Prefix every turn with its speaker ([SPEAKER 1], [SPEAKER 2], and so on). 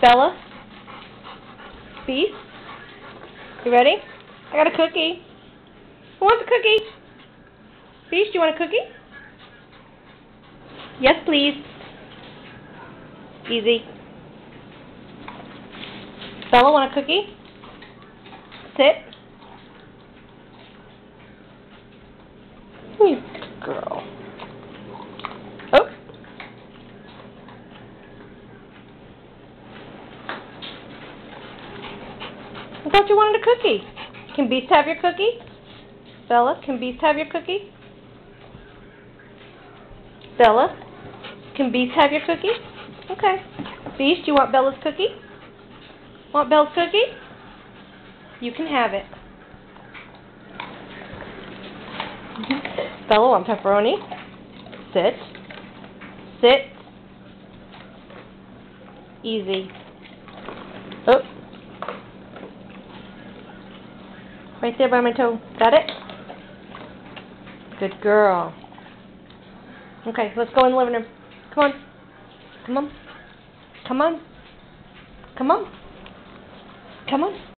[SPEAKER 1] Bella? Beast? You ready? I got a cookie. Who wants a cookie? Beast, you want a cookie? Yes, please. Easy. Bella, want a cookie? Sit. You good girl. Oh. I thought you wanted a cookie. Can Beast have your cookie? Bella, can Beast have your cookie? Bella, can Beast have your cookie? Okay. Beast, you want Bella's cookie? Want Bella's cookie? You can have it. Bella, want pepperoni? Sit. Sit. Easy. Oh. Right there by my toe. Got it? Good girl. Okay, let's go in the living room. Come on. Come on. Come on. Come on. Come on.